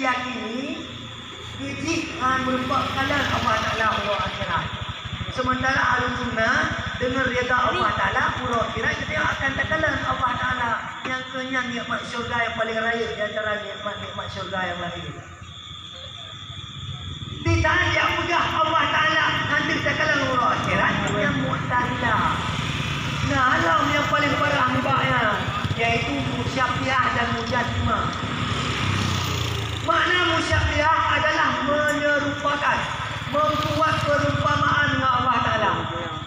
diyakini Iji merupakan Allah Ta'ala Allah akhirat. Sementara ahli sunnah dengan reda Allah Ta'ala Allah akhirat dia akan tekanan Allah Ta'ala yang kenyang nikmat syurga yang paling raya di antara nikmat syurga yang lain. Ditanya pegang Allah Ta'ala nanti tekanan Allah akhirat yang Mu'tazilah. Nah, alam yang paling parah mubahnya yaitu Musyabbihah dan Mujassimah. Makna musyabbihah adalah menyerupakan, membuat perumpamaan dengan Allah Ta'ala.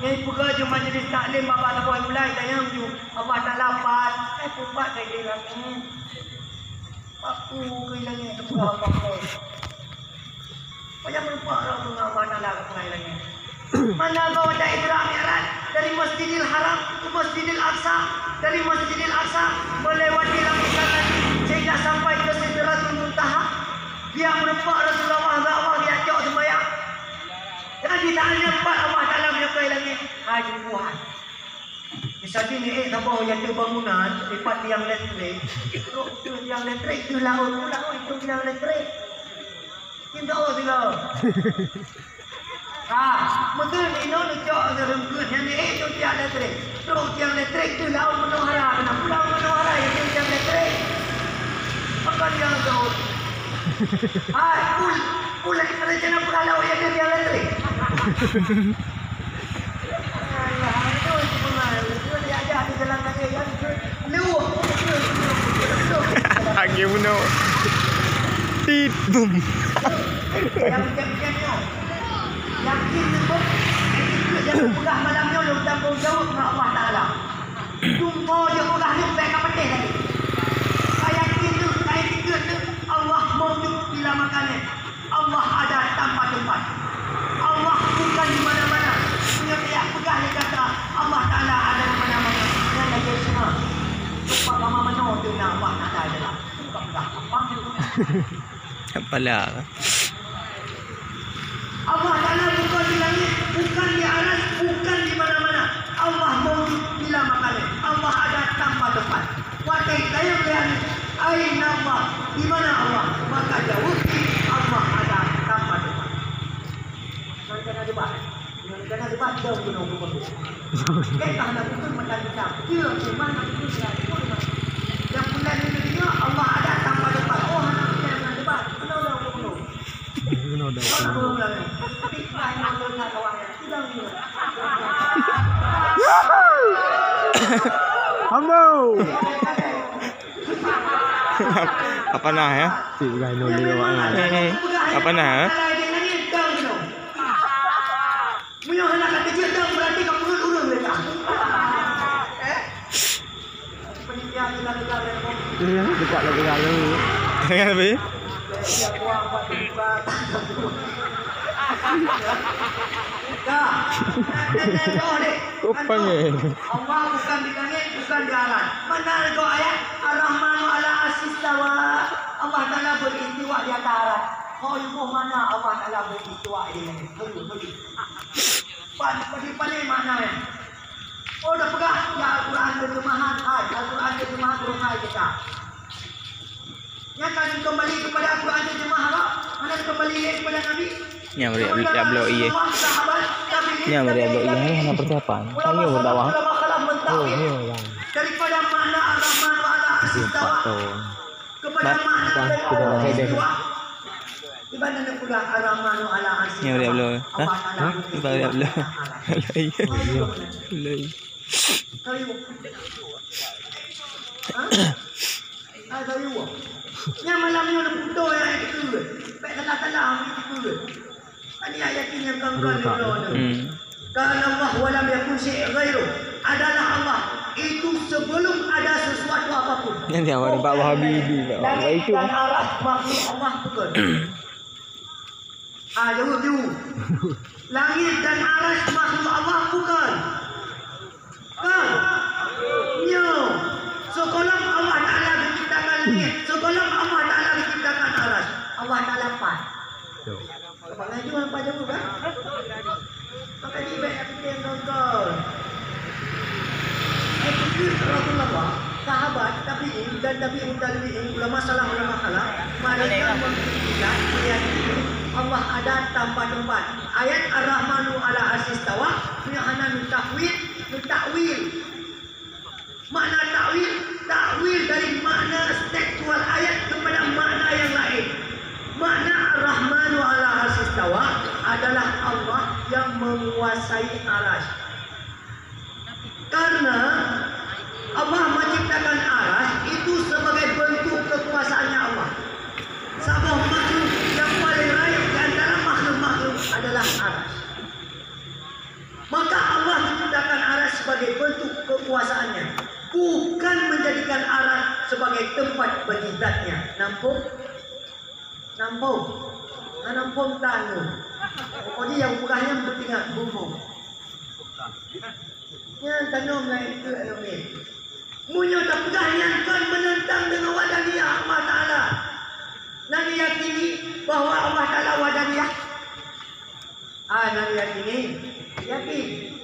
Yang pekerja majlis taklim Bapak Tabuai mulai tayang tu Allah Ta'ala pat, pupat saya dia langit. Aku ke langit tu Allah. Banyak merupak orang dengan Allah Ta'ala ke langit. Mana kau ada Isra Mi'raj dari Masjidil Haram ke Masjidil Aqsa, dari Masjidil Aqsa melewati langit sehingga sampai ke Sidratul Muntaha. Dia merupak Rasulullah SAW dia ajak sembahyang. Dan ditanya empat Allah Ta'ala menyukai langit. Haji Tuhan. Misalnya ni tambah jatuh bangunan lipat tiang elektrik. Itu tiang elektrik itu laut itu tiang elektrik. Kita tahu tidak. Betul ni nak cak serengkut yang ni itu tiang elektrik. Terus tiang elektrik itu laut Manohara. Pulau Manohara itu tiang elektrik. Maka dia tahu. Pula rencana pulau yang dia tiang elektrik. Allah, itu sebenarnya itu dia ajar di dalam kaki kan. Luah. Lagi bunuh. Tit boom. Yang macam-macamnya. Yakin sebab yang pegah malamnya lu tanggung jawab dengan Allah Ta'ala. Jumpa dia pegah ni baik kat pedih lagi. Saya yakin tu, saya fikir tu Allah mewujud bila makannya. Allah ada tanpa tempat. Allah bukan di mana-mana. Punya pihak pegah dia kata Allah Ta'ala ada di mana-mana. Yang lagi semua. Sebab mana-mana tu nak Allah Ta'ala adalah. Bukan pegah. Apa tu? Apalah. Allah Ta'ala bukan di langit, bukan di aras, bukan di mana-mana. Allah mewujud bila makannya. Allah ada tanpa tempat. Wakai saya melihat aina Allah, di mana Allah? Maka jawab Allah ada tanpa tempat. Kena debat. Kena debat jauh gunung buku. Kita hendak betul macam kita. Dia cuma nak betul. Yang bulan ini Allah ada tanpa tempat. Oh, hendak kita debat. Kenapa gunung? Gunung dah. Ambo. Apa nah ya? Si gay no dia awak. Apa nah? Punya anak kata dia dah berarti kamu urus mereka. Pendidikan Iya, dekat lagi lalu. Kan lebih? Kupang eh. Allah bukan di langit, bukan di aras. Mana ada ayat Ar-Rahmanu ala as-istawa. Allah Ta'ala beristiwa di atas aras. Kau ibu mana Allah Ta'ala beristiwa di langit? Beri. Pandai mana ya? Oh dah pegang ya Al-Quran terjemahan. Al-Quran terjemahan Quran kita. Yang kan kembali kepada Al-Quran terjemahan apa? Mana kembali kepada Nabi? Yang beri upload iya. Yang beri upload iya hanya persiapan. Kami berdakwah. Oh, iya yang. Daripada makna Ar-Rahman wa ala as-istawa kepada makna istiwa. Di mana nak pegang Ar-Rahman wa ala as-istawa. Yang beri upload. Hah? Beri upload. Iya. Iya. Kayu. Ada kayu. Yang malamnya nak putus yang itu. Baik salah-salah itu. Ini ayat ini yang kangkal Kana Allah walam yakun syai' ghairu. Adalah Allah itu sebelum ada sesuatu apapun. Nanti awak dapat Wahabi di Pak. Itu dan arah makhluk Allah bukan. Jawab dulu. Langit dan aras makhluk Allah bukan. Kan? Ya. Sekolah Allah Ta'ala menciptakan langit. Sekolah Allah Ta'ala menciptakan aras. Allah Ta'ala empat. Apa lagi orang pada jawab kan? Maka ni baik aku yang nonton. Itu Rasulullah, sahabat, tabi'in dan tabi'in, ulama salah, ulama kalah. mereka mengikuti meyakini Allah ada tanpa tempat. Ayat Ar-Rahmanu ala arsis tawa punya takwil. Makna takwil dari makna tekstual ayat kepada makna yang lain. Makna Ar-Rahmanu ala arsis tawa adalah Allah yang menguasai arasy. Karena Allah menciptakan arasy itu sebagai bentuk kekuasaannya Allah. Sebuah makhluk yang paling layak di antara makhluk-makhluk adalah arasy. Maka Allah menciptakan arasy sebagai bentuk kekuasaannya, bukan menjadikan arasy sebagai tempat bagi zatnya. Nampung tanu. Pokoknya yang bukannya bertingkat bumbu. Yang tanam lain itu elemen. Munyo tak pegah yang kan menentang dengan wadaniyah Allah Ta'ala. Nabi yakini bahawa Allah Ta'ala wadaniyah. Nabi yakini.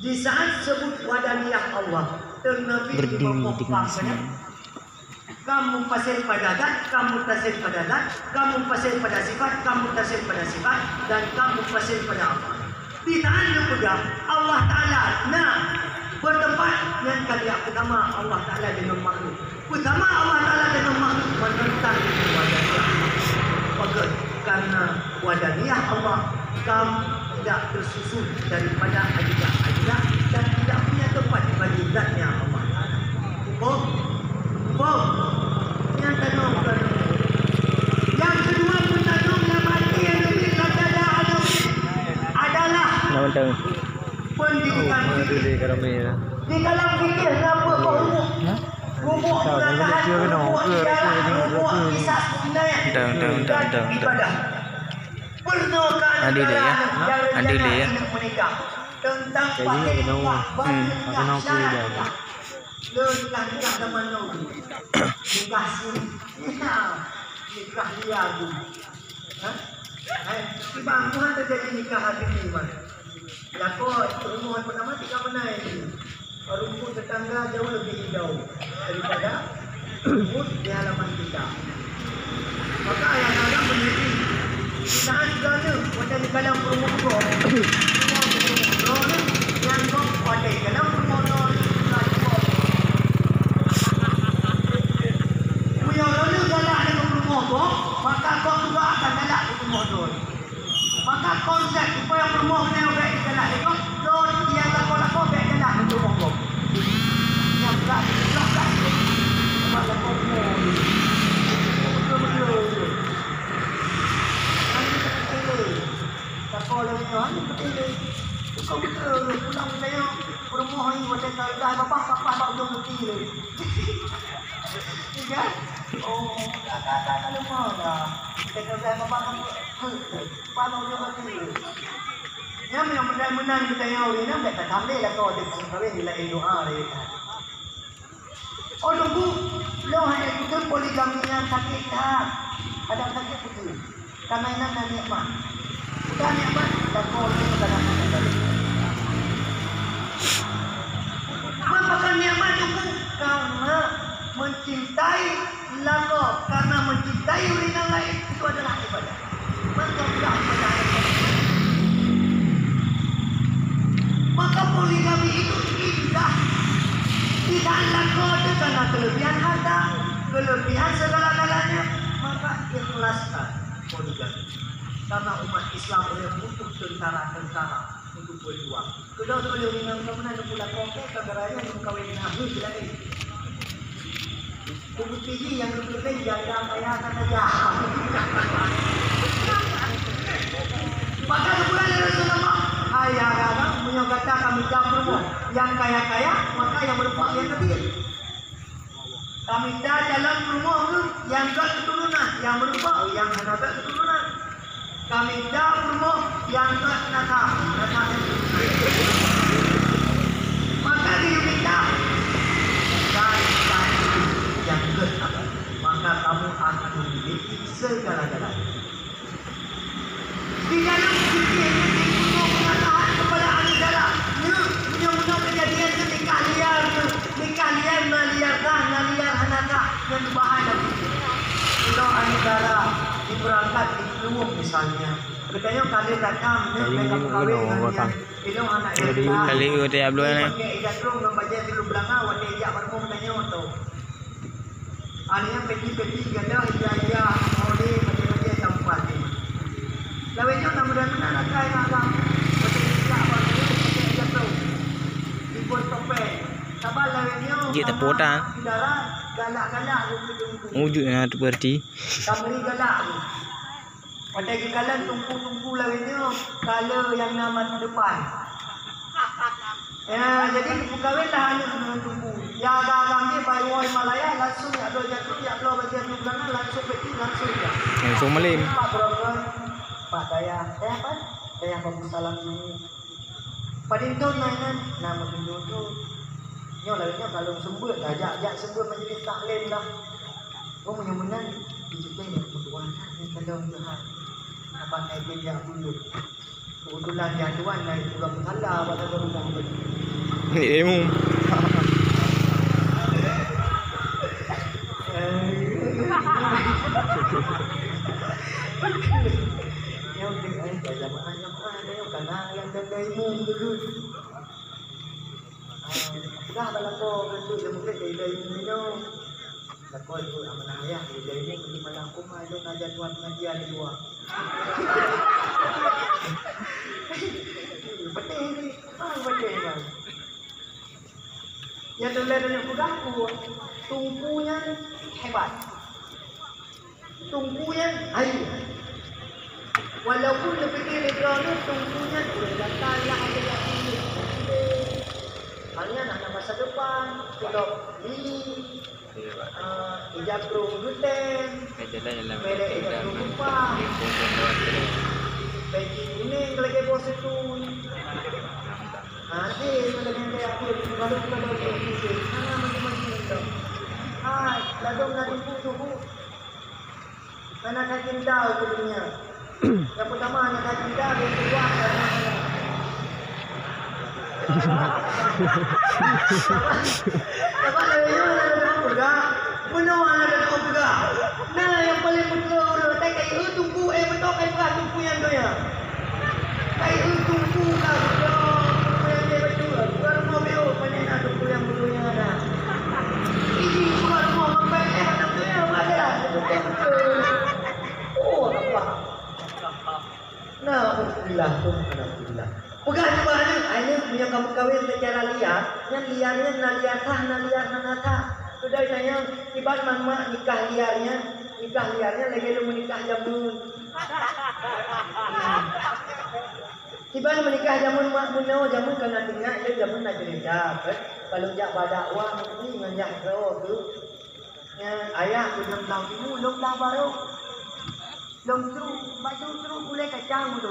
Di saat sebut wadaniyah Allah, ternafi memfokuskannya. Kamu pasir pada zat, kamu tasir pada zat, kamu pasir pada sifat, kamu tasir pada sifat, dan kamu pasir pada Allah. Di saat juga Allah Ta'ala bertempat dengan kalian pertama Allah Ta'ala dengan makhluk. Pertama Allah Ta'ala dengan makhluk menentang wadaniyah. Bagus, karena wadaniyah Allah kamu tidak tersusun daripada ajidah dan tidak punya tempat bagi zatnya Allah Ta'ala. Yang kedua pentanung yang mati yang lebih adalah pendidikan fikir. Di dalam fikir apa rumuk penatahan, rumuk kisah sebenarnya dan ibadah. Pernokan yang menikah tentang pakai nikah, syarat nikah zaman dulu, nikah siri, nikah liagu. Di bangkuan terjadi nikah hati iman. Lakot rumah pertama tiga mana ini? Rumput tetangga jauh lebih hijau daripada rumput di halaman kita. Maka ayah-ayah meneliti saat segala macam di dalam rumah yang kau pada dalam rumah punya orang galak dengan rumah kau, maka kau juga akan galak di rumah kau. Maka konsep supaya rumah kau baik galak itu, don yang lakukan baik galak di rumah kau. Yang tak dijelaskan, maka kau betul-betul. Kalau lagi ni betul. Kau betul pulang saya rumah ni macam dah bapak ujung putih ni. Kan? Oh, tak lemah dah. Kita saya bapak ujung putih. Yang menang kita yang ni nak tak sampai lah kau dia kahwin bila doa dia. Oh tunggu, lo hanya itu poligami yang sakit tak? Ada sakit betul. Kamainan dan nikmat. Bukan nikmat dan boleh kadang-kadang. Mengapa nikmat itu? Karena mencintai lalu, karena mencintai orang lain itu adalah ibadah. Maka tidak ibadah. Maka poligami itu indah. Tidak laku karena kelebihan harta, kelebihan segala-galanya. Maka ikhlaskan poligami. Karena umat Islam boleh butuh tentara-tentara untuk berjuang. Kedua boleh dengan kemenangan untuk pulang kongkek, kegaranya untuk kawin dengan Abu Jilani. Kubu tinggi yang lebih jaga kaya saja. Maka kemudian Rasulullah, ayah agama menyatakan kami jawab yang kaya-kaya, maka yang berupa yang kecil. Kami dah dalam rumah yang tak keturunan, yang berupa yang ada keturunan. Kami dah rumah yang tak nata. Maka diminta dan yang keabadi. Maka kamu akan memiliki segala-galanya. Di dalam fikir ini mengatakan kepada ahli dalam, punya kejadian nikah liar meliarkan, liar anak yang bahaya. Tidak jemaah negara diberangkat di Peluang misalnya. Katanya kali datang mereka berkahwin dengan dia anak dia. Kali udah upload ni. Pakai ijaz dulu membaca dulu belakang wajah ijaz baru katanya tu. Alihnya peti-peti ganda ijaz oleh macam-macam tempat ni. Lawanya nama-nama nak try agam. Betul tak apa ni pakai ijaz tu. Ibu topeng. Sabar lawanya. Dia tak potang. Galak-galak tunggu. Wujudnya seperti. Kameri galak tu. Pada kekalan tunggu-tunggu lawanya kala yang nama depan. Ya, jadi perkahwin dah hanya tunggu. Ya agak-agak ni baru Himalaya langsung ada jatuh ya keluar bagian tu belakang langsung peti langsung je. Langsung melim. Pak berapa? Pak daya. Daya apa? Daya bagus salam ni. Padintun mainan nama pintu tu. Nyo lawanya kalau sembut ajak sembut majlis taklim dah. Oh menang dicetain kebutuhan ni kalau Tuhan. Apa naik dia dulu. Kebetulan dia tuan naik pulang salah pada rumah tu. Ni demo. Yang dia jamaah dia kena yang demo dulu. Dah balako bentuk dia mungkin dia ini no. Lakon tu amanah ayah dia ini pergi malam kumai tu ngajar tuan pengajian di luar. Betul ni. Betul kan. Yang tulen dia pegaku tungkunya hebat. Tungkunya ayu. Walaupun lebih legal tungkunya datang yang ada yang ini. Hanya nak masa depan, kalau lili, ijab pro gluten, merek ijab pro kupang, baju kuning kalau ke bos itu, nanti kalau nanti aku kalau kita dah berusaha, mana macam-macam itu, lalu tubuh, mana kaki tahu tu dunia, yang pertama anak kaki tahu yang kedua mana. Apa lagi ada pegang? Benar ada pegang. Nah yang paling betul tu, kayak tunggu betul kayak pegang tunggu yang tu ya. Kayak tunggu kan betul. Yang dia betul. Baru mau beo panen tunggu yang betul yang ada. Ini baru mau sampai ada tu yang ada. Betul. Oh apa? Nah, alhamdulillah. Bukan mana ini punya kamu kawin secara liar, yang liarnya naliar nanata. Sudah saya tiba mama nikah liarnya lagi lu menikah jamun. Tiba menikah jamun mak buno jamun kena tinggal dia jamun nak cerita. Kalau jak dakwah ini ngajak ro tu. Ayah tu 6 tahun dulu long dah baru. Long tu baju tu boleh kacang tu.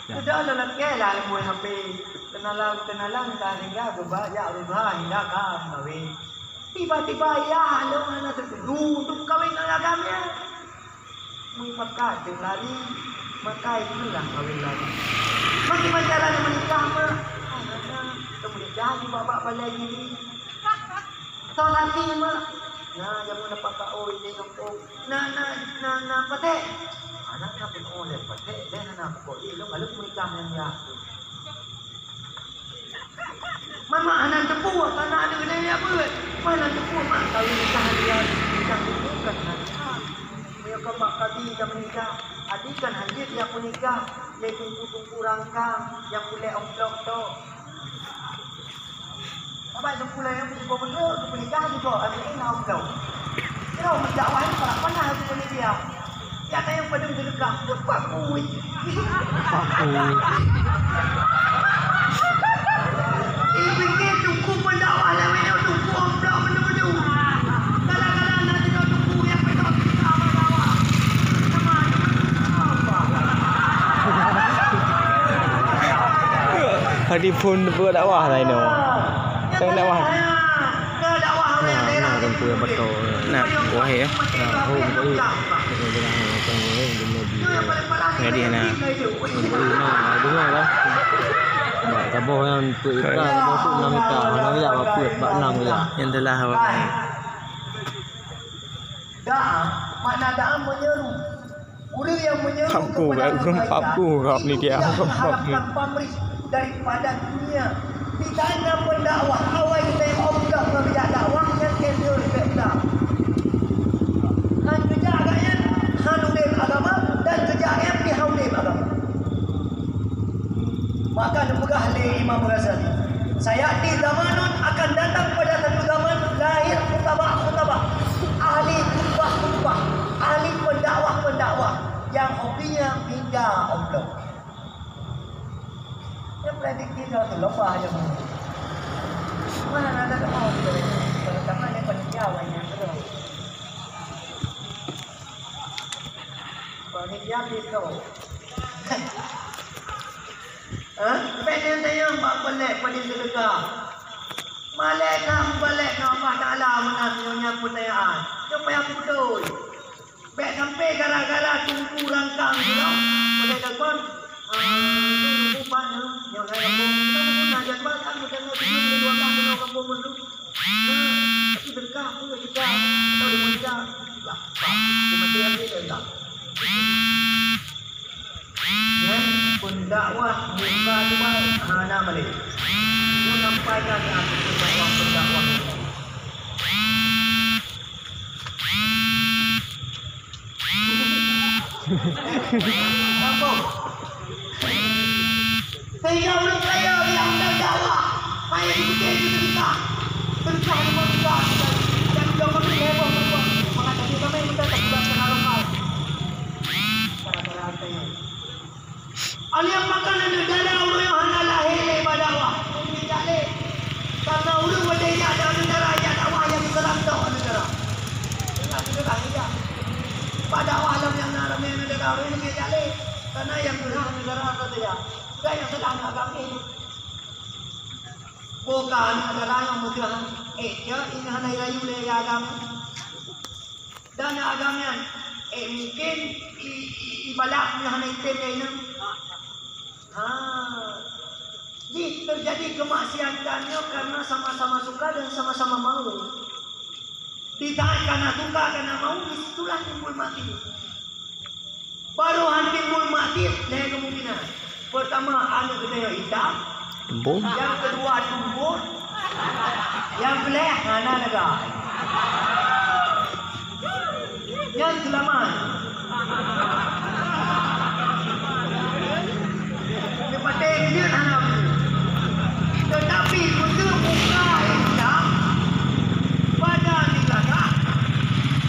Sudah dalam kelah mui hampir kenalan tak hingga berubah hingga kawin. Tiba-tiba ya long anak terteduh untuk kawin agamnya. Mui pakai lari maka itulah kawin lari. Bagaimana cara menikah mah? Kemudian jadi bapak balik ini. Solati mah. Nah, jamu dapat kau ini kampung. Nah, pate. Anak nak pun oleh pate. Dan anak kau ini kalau menikah yang ya. Mama anak tepuk tanah ada ni apa? Mana tepuk mak tahu nikah dia nikah bukan nikah. Dia kemak kadi dah menikah. Adik kan hadir dia pun nikah. Dia tunggu rangkang yang boleh omplok tu. Apa itu pula yang berjumpa benda, itu nikah juga. Ada ini nak tahu. Kalau mendakwah ini tak pernah itu boleh dia. Dia ada yang pada mendekat. Cepat kuih. Ini tunggu mendakwah lah. Ini tunggu omplok benda-benda. Kadang-kadang nanti kau tunggu yang betul kita mendakwah. Hadi pun berdakwah lah ini. Saya dakwah. Nah, tentu yang betul. Nah, wah ya. Nah, baik. Jadi nah. Dengar lah. Baik, taboh yang tuikkan, masuk 6 meter. Nak ya apa? Bak 6 ya. Yang telah awak. Da'a, makna da'a menyeru. Orang yang menyeru Papu kepada kat kebaikan, papu kau ni itu dia. tidak mengharapkan pamrih daripada dunia. Di tanah pendakwah awal kita yang Allah memberikan dakwah yang kendor kita. Han kerja agaknya hanulim agama dan kerja yang dihanulim agama. Maka dipegah oleh Imam Ghazali. Sayati zamanun akan datang pada satu zaman lahir khutbah ahli khutbah, ahli pendakwah yang hobinya minta Allah. Yang prediksi itu lupa aja mana ada doa terutama yang panitia yang terus. Panitia itu. Benda saya mak balik pada sedekah. Malaikat balik ke Allah Taala menanya pertanyaan. Supaya betul. Baik sampai gara-gara tunggu rangkang tu lah. Pada depan tunggu mana yang saya kampung. Kita pun nak jadual kan macam tu boleh dua kali kalau kampung dulu. Tapi sedekah pun kita atau di mana. Ya, kementerian ni dah. Yang pendakwah muka dua hana balik. Dia sampaikan aku pendakwah. Apa? Saya orang kaya yang berdakwah. Saya diberi cerita. Cerita memang besar. Dan juga kami heboh berbuat. Mengatakan kami minta terbuat secara lokal. Cara-cara saya. Alia makan negara orang yang hana lahir lebar dakwah. Ini tak leh. Karena orang berdaya ada negara yang dakwah yang diserang negara. Ingat negara ini. Pada alam yang ramai negara orang ini tak leh. Karena yang berhak negara saja. Bukan yang sedang agama ini. Bukan negara yang berhak. Ya ini hanya rayu le agama. Dan agama mungkin ibadah hanya item ini. Jadi terjadi kemaksiatannya karena sama-sama suka dan sama-sama mau. Tidak karena suka karena mau, disitulah timbul mati. Baru timbul mati, ada kemungkinan. Pertama, anu kedua hitam. Tembung. Yang kedua tumbur. Yang kelih hana negara. Yang selamat. Dia tanam. Tetapi betul muka hitam pada negara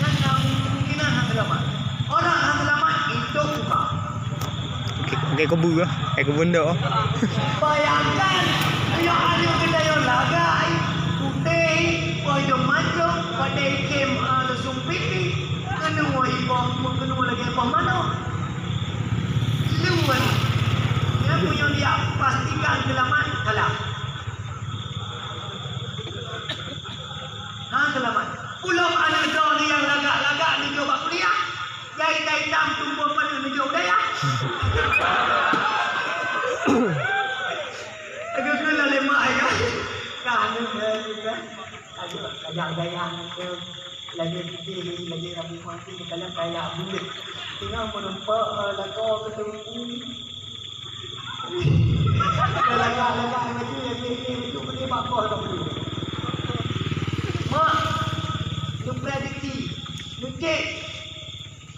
dan kemungkinan hang selamat. Orang hang selamat itu muka. Okey kebun ke? Kebun dah. Bayangkan dia ada kedai lagai putih, pada macam pada ikem langsung piti kena ibang kena lagi apa mana? Luar. Dia punya dia pastikan selamat kalah. Selamat. Pulau anak kau ni yang lagak-lagak ni coba kuliah. Jai hitam tumpul pada meja budaya. Agak kena lemak ya. Kan juga. Agak-agak ke lagi kecil lagi rambut mati kalau kayak bulat. Tinggal menumpak lagak ketemu. Lagak-lagak lagi itu boleh bakar dah boleh. Mak, itu prediksi. Mungkin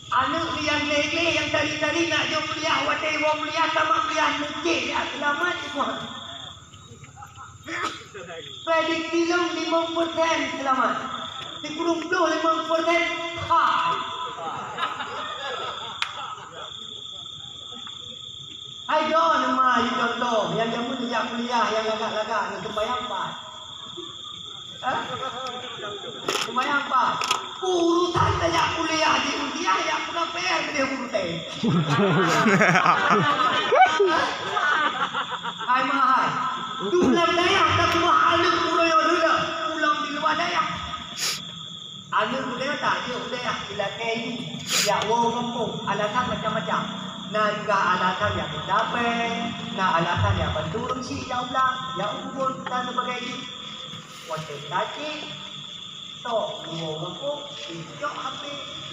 anak yang lele yang tadi nak jauh kuliah, wadah wong kuliah sama kuliah mungkin ya selamat semua. Prediksi lu 5% selamat. Di kurung 5% hai. Hai don mah contoh yang jamu sejak kuliah yang agak-agak ni bayang apa? Lumayan pak. Urusan saja kuliah di ujian ya pula PR dia urusan. Hai mahal. Tulang daya tak mahal pulau yang dulu. Pulang di luar daya. Ada budaya tak? Dia budaya bila kayu. Ya wow kampung. Alasan macam-macam. Nah juga alasan yang mendapat. Nah alasan yang berturun si jauh lah. Yang ubun dan sebagainya. Wadah tadi. So, Buang aku, hijau HP,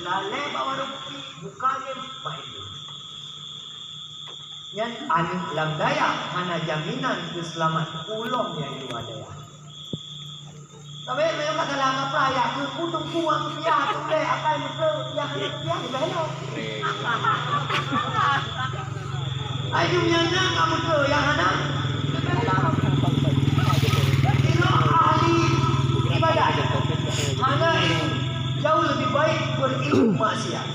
lale bawa rupi, bukanya main. Yan, aning lang daya, mana jaminan keselamatan ulong yang iwadaya. Tapi memang kata lama peraya, kutung kuang dia, tule, apa yang betul, dia dia belok. Ayo yang kamu tuh yang ada. Ini ahli ibadah. Mana jauh lebih baik berilmu maksiat.